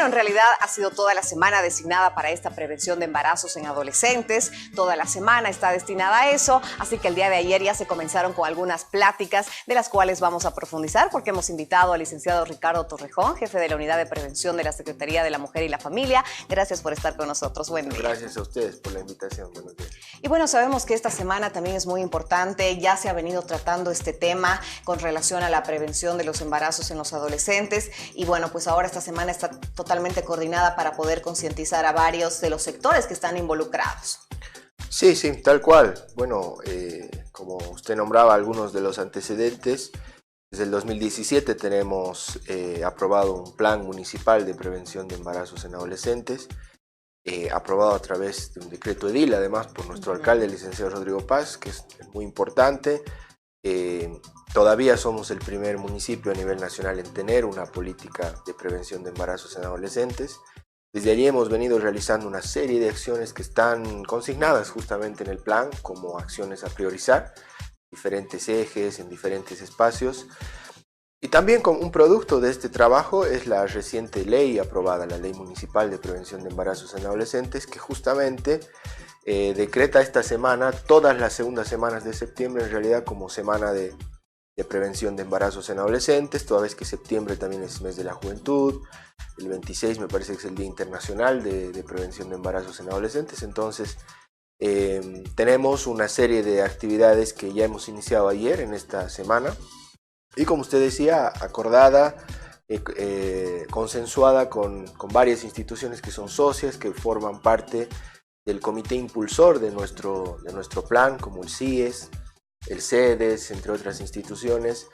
bueno, en realidad ha sido toda la semana designada para esta prevención de embarazos en adolescentes. Toda la semana está destinada a eso, así que el día de ayer ya se comenzaron con algunas pláticas de las cuales vamos a profundizar porque hemos invitado al licenciado Ricardo Torrejón, jefe de la Unidad de Prevención de la Secretaría de la Mujer y la Familia. Gracias por estar con nosotros. Buen día. Gracias a ustedes por la invitación. Buenos días. Y bueno, sabemos que esta semana también es muy importante. Ya se ha venido tratando este tema con relación a la prevención de los embarazos en los adolescentes. Y bueno, pues ahora esta semana está totalmente coordinada para poder concientizar a varios de los sectores que están involucrados. Sí, tal cual. Bueno, como usted nombraba algunos de los antecedentes, desde el 2017 tenemos aprobado un plan municipal de prevención de embarazos en adolescentes, aprobado a través de un decreto edil, además por nuestro alcalde, el licenciado Rodrigo Paz, que es muy importante. Todavía somos el primer municipio a nivel nacional en tener una política de prevención de embarazos en adolescentes. Desde allí hemos venido realizando una serie de acciones que están consignadas justamente en el plan como acciones a priorizar, diferentes ejes, en diferentes espacios. Y también como un producto de este trabajo es la reciente ley aprobada, la Ley Municipal de Prevención de Embarazos en Adolescentes, que justamente decreta esta semana, todas las segundas semanas de septiembre en realidad como semana de prevención de embarazos en adolescentes, toda vez que septiembre también es mes de la juventud, el 26 me parece que es el Día Internacional de Prevención de Embarazos en Adolescentes. Entonces tenemos una serie de actividades que ya hemos iniciado ayer en esta semana y, como usted decía, acordada, consensuada con varias instituciones que son socias, que forman parte del comité impulsor de nuestro plan, como el CIES, el CEDES, entre otras instituciones,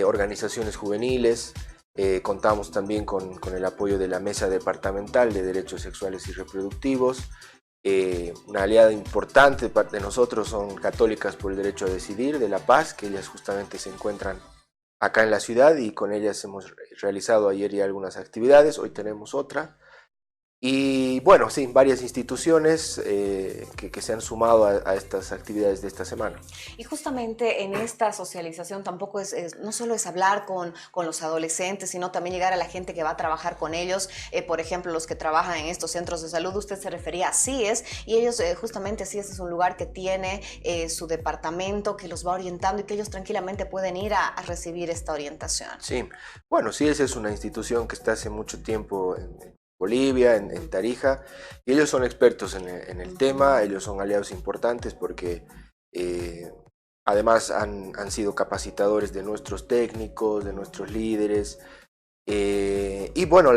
organizaciones juveniles. Contamos también con el apoyo de la Mesa Departamental de Derechos Sexuales y Reproductivos. Una aliada importante de parte de nosotros son Católicas por el Derecho a Decidir de La Paz, que ellas justamente se encuentran acá en la ciudad y con ellas hemos realizado ayer ya algunas actividades, hoy tenemos otra. Y bueno, sí, varias instituciones que se han sumado a estas actividades de esta semana. Y justamente en esta socialización tampoco no solo es hablar con los adolescentes, sino también llegar a la gente que va a trabajar con ellos. Por ejemplo, los que trabajan en estos centros de salud, usted se refería a CIES, y ellos justamente CIES es un lugar que tiene su departamento que los va orientando y que ellos tranquilamente pueden ir a recibir esta orientación. Sí, bueno, CIES es una institución que está hace mucho tiempo en Bolivia, en Tarija, y ellos son expertos en el tema, ellos son aliados importantes porque además han sido capacitadores de nuestros técnicos, de nuestros líderes, y bueno,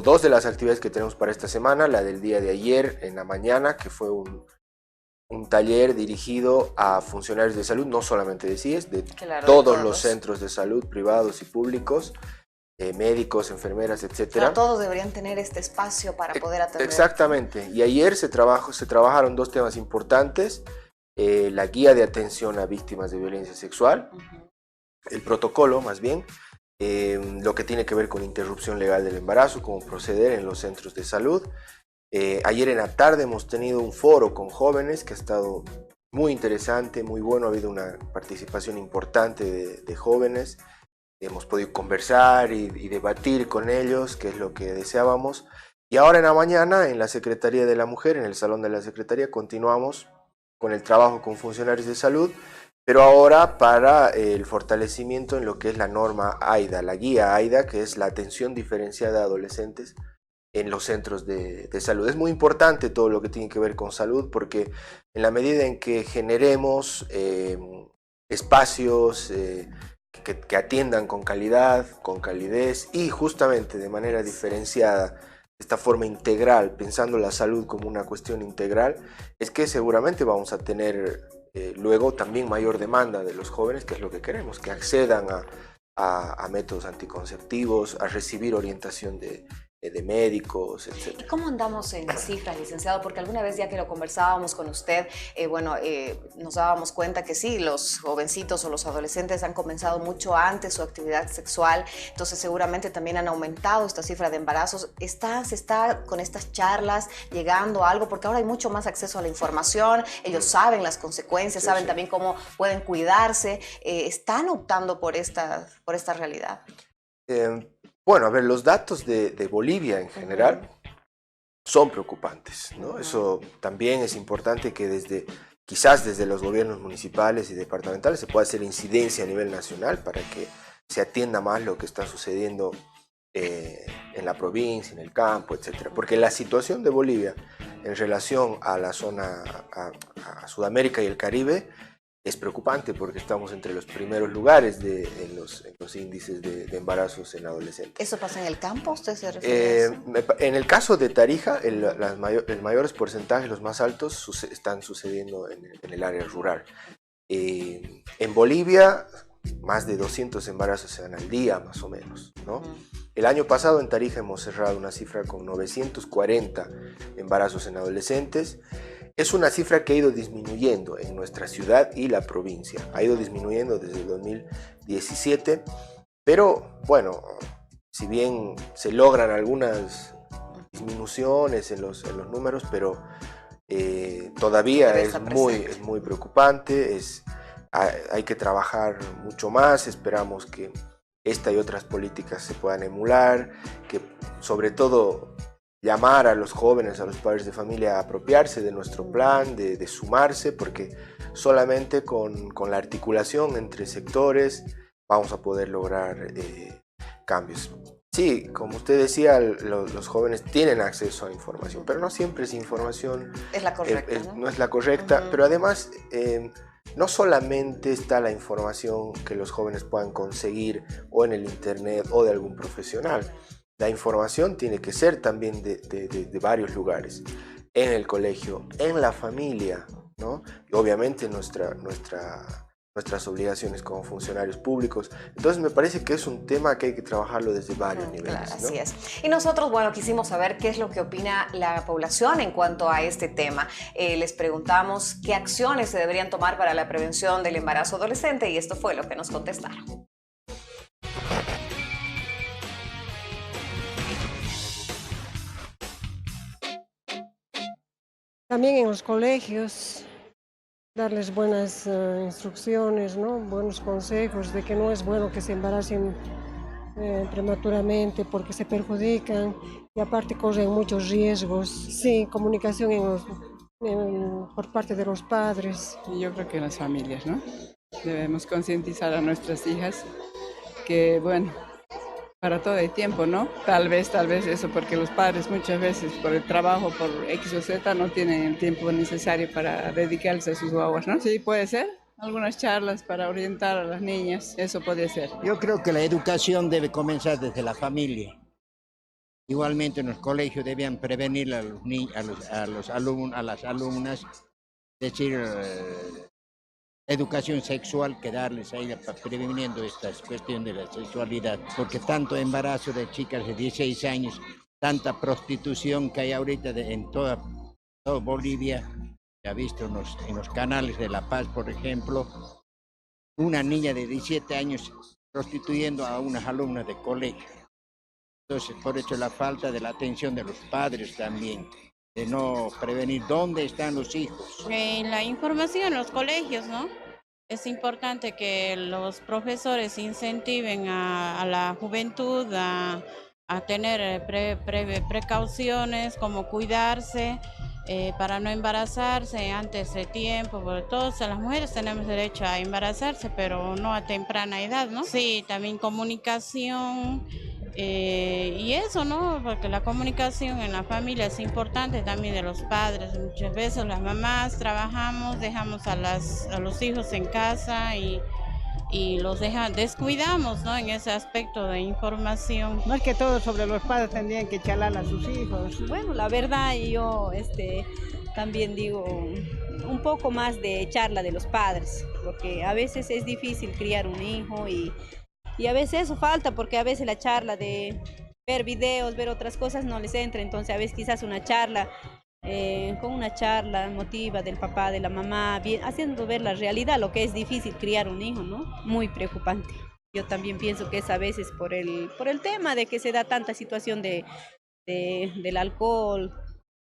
dos de las actividades que tenemos para esta semana, la del día de ayer en la mañana, que fue un taller dirigido a funcionarios de salud, no solamente de CIES, de todos los centros de salud privados y públicos, médicos, enfermeras, etcétera. Todos deberían tener este espacio para poder atender. Exactamente, y ayer se trabajaron dos temas importantes, la guía de atención a víctimas de violencia sexual, el protocolo más bien, lo que tiene que ver con interrupción legal del embarazo, cómo proceder en los centros de salud. Ayer en la tarde hemos tenido un foro con jóvenes que ha estado muy interesante, muy bueno, ha habido una participación importante de jóvenes. Hemos podido conversar y debatir con ellos, que es lo que deseábamos. Y ahora en la mañana, en la Secretaría de la Mujer, en el Salón de la Secretaría, continuamos con el trabajo con funcionarios de salud, pero ahora para el fortalecimiento en lo que es la norma AIDA, la guía AIDA, que es la atención diferenciada a adolescentes en los centros de salud. Es muy importante todo lo que tiene que ver con salud, porque en la medida en que generemos espacios que atiendan con calidad, con calidez y justamente de manera diferenciada, de esta forma integral, pensando la salud como una cuestión integral, es que seguramente vamos a tener luego también mayor demanda de los jóvenes, que es lo que queremos, que accedan a métodos anticonceptivos, a recibir orientación de médicos, etc. ¿Y cómo andamos en cifras, licenciado? Porque alguna vez ya que lo conversábamos con usted, nos dábamos cuenta que sí, los jovencitos o los adolescentes han comenzado mucho antes su actividad sexual, entonces seguramente también han aumentado esta cifra de embarazos. ¿Se está con estas charlas llegando a algo? Porque ahora hay mucho más acceso a la información, ellos saben las consecuencias, saben también cómo pueden cuidarse. ¿Están optando por esta realidad? Bueno, a ver, los datos de Bolivia en general son preocupantes, ¿no? Eso también es importante que quizás desde los gobiernos municipales y departamentales se pueda hacer incidencia a nivel nacional para que se atienda más lo que está sucediendo en la provincia, en el campo, etcétera. Porque la situación de Bolivia en relación a la zona, a Sudamérica y el Caribe, es preocupante porque estamos entre los primeros lugares en los índices de embarazos en adolescentes. ¿Eso pasa en el campo? ¿Usted se refiere a eso? En el caso de Tarija, los mayores porcentajes, los más altos, están sucediendo en el área rural. En Bolivia, más de 200 embarazos se dan al día, más o menos, ¿no? El año pasado en Tarija hemos cerrado una cifra con 940 embarazos en adolescentes. Es una cifra que ha ido disminuyendo en nuestra ciudad y la provincia. Ha ido disminuyendo desde el 2017, pero bueno, si bien se logran algunas disminuciones en los números, pero todavía es muy preocupante. Hay que trabajar mucho más. Esperamos que esta y otras políticas se puedan emular, que sobre todo llamar a los jóvenes, a los padres de familia a apropiarse de nuestro plan, de sumarse, porque solamente con la articulación entre sectores vamos a poder lograr cambios. Sí, como usted decía, los jóvenes tienen acceso a información, pero no siempre esa información es la correcta, no es la correcta, pero además no solamente está la información que los jóvenes puedan conseguir o en el internet o de algún profesional. La información tiene que ser también de varios lugares, en el colegio, en la familia, ¿no? Y obviamente nuestras obligaciones como funcionarios públicos. Entonces me parece que es un tema que hay que trabajarlo desde varios niveles. Claro, ¿no? así es. Y nosotros, bueno, quisimos saber qué es lo que opina la población en cuanto a este tema. Les preguntamos qué acciones se deberían tomar para la prevención del embarazo adolescente y esto fue lo que nos contestaron. También en los colegios, darles buenas instrucciones, ¿no? Buenos consejos de que no es bueno que se embaracen prematuramente porque se perjudican y aparte corren muchos riesgos. Sí, comunicación por parte de los padres. Yo creo que en las familias, ¿no? Debemos concientizar a nuestras hijas que, bueno, para todo hay tiempo, ¿no? Tal vez eso, porque los padres muchas veces por el trabajo, por X o Z, no tienen el tiempo necesario para dedicarse a sus guaguas, ¿no? Sí, puede ser. Algunas charlas para orientar a las niñas, eso puede ser. Yo creo que la educación debe comenzar desde la familia. Igualmente en los colegios debían prevenir a las alumnas, es decir, educación sexual, que darles a ella previniendo esta cuestión de la sexualidad, porque tanto embarazo de chicas de 16 años, tanta prostitución que hay ahorita en toda Bolivia, se ha visto en los canales de La Paz, por ejemplo, una niña de 17 años prostituyendo a unas alumnas de colegio. Entonces, por eso la falta de la atención de los padres también, de no prevenir dónde están los hijos. La información en los colegios, ¿no? Es importante que los profesores incentiven a la juventud a tener precauciones, como cuidarse para no embarazarse antes de tiempo, porque todas las mujeres tenemos derecho a embarazarse, pero no a temprana edad, ¿no? Sí, también comunicación. Y eso, ¿no? Porque la comunicación en la familia es importante también de los padres. Muchas veces las mamás trabajamos, dejamos a los hijos en casa y los descuidamos, ¿no? En ese aspecto de información. Más que todo sobre los padres tendrían que charlar a sus hijos. Bueno, la verdad yo también digo un poco más de charla de los padres, porque a veces es difícil criar un hijo y a veces eso falta, porque a veces la charla de ver videos, ver otras cosas no les entra, entonces a veces quizás una charla, con una charla emotiva del papá, de la mamá, haciendo ver la realidad, lo que es difícil criar un hijo, ¿no? Muy preocupante. Yo también pienso que es a veces por el tema de que se da tanta situación del alcohol,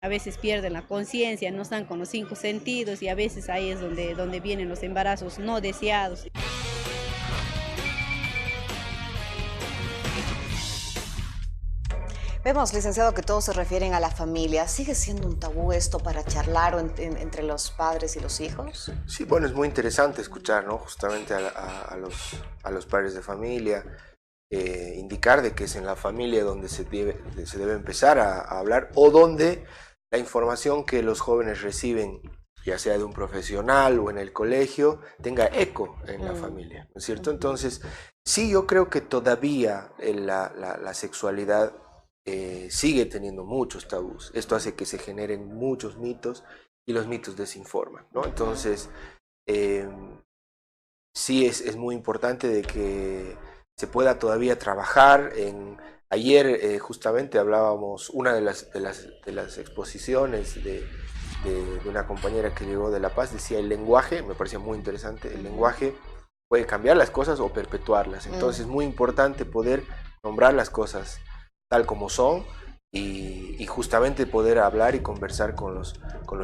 a veces pierden la conciencia, no están con los 5 sentidos y a veces ahí es donde vienen los embarazos no deseados. Vemos, licenciado, que todos se refieren a la familia. ¿Sigue siendo un tabú esto para charlar entre los padres y los hijos? Sí, bueno, es muy interesante escuchar, ¿no? Justamente a los padres de familia, indicar de que es en la familia donde se debe empezar a hablar, o donde la información que los jóvenes reciben, ya sea de un profesional o en el colegio, tenga eco en la familia, ¿no es cierto? Entonces, sí, yo creo que todavía la sexualidad sigue teniendo muchos tabús. Esto hace que se generen muchos mitos y los mitos desinforman, ¿no? Entonces, sí es muy importante de que se pueda todavía trabajar ayer justamente hablábamos, una de las exposiciones de una compañera que llegó de La Paz, decía el lenguaje, me parecía muy interesante, el lenguaje puede cambiar las cosas o perpetuarlas. Entonces es muy importante poder nombrar las cosas tal como son y justamente poder hablar y conversar con los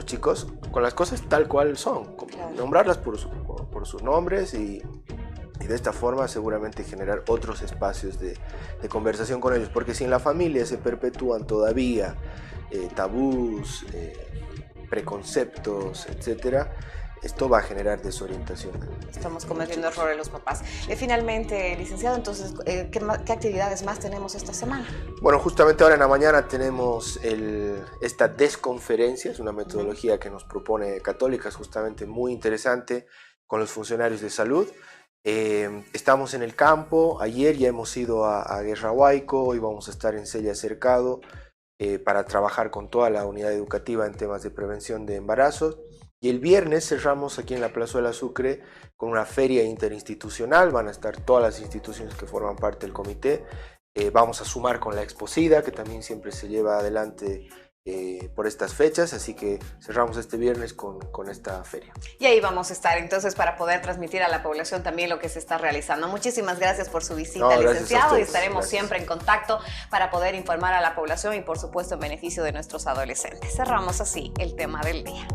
chicos, con las cosas tal cual son, nombrarlas por sus nombres y de esta forma seguramente generar otros espacios de conversación con ellos, porque si en la familia se perpetúan todavía tabús, preconceptos, etcétera, esto va a generar desorientación. Estamos cometiendo errores los papás. Finalmente, licenciado, entonces, ¿qué actividades más tenemos esta semana? Bueno, justamente ahora en la mañana tenemos esta desconferencia, es una metodología que nos propone Católicas, justamente muy interesante, con los funcionarios de salud. Estamos en el campo, ayer ya hemos ido a Guerra Huayco, hoy vamos a estar en Cella Cercado para trabajar con toda la unidad educativa en temas de prevención de embarazos. Y el viernes cerramos aquí en la Plazuela Sucre con una feria interinstitucional, van a estar todas las instituciones que forman parte del comité. Vamos a sumar con la Exposida, que también siempre se lleva adelante por estas fechas, así que cerramos este viernes con esta feria. Y ahí vamos a estar entonces para poder transmitir a la población también lo que se está realizando. Muchísimas gracias por su visita, licenciado, y estaremos siempre en contacto para poder informar a la población y por supuesto en beneficio de nuestros adolescentes. Cerramos así el tema del día.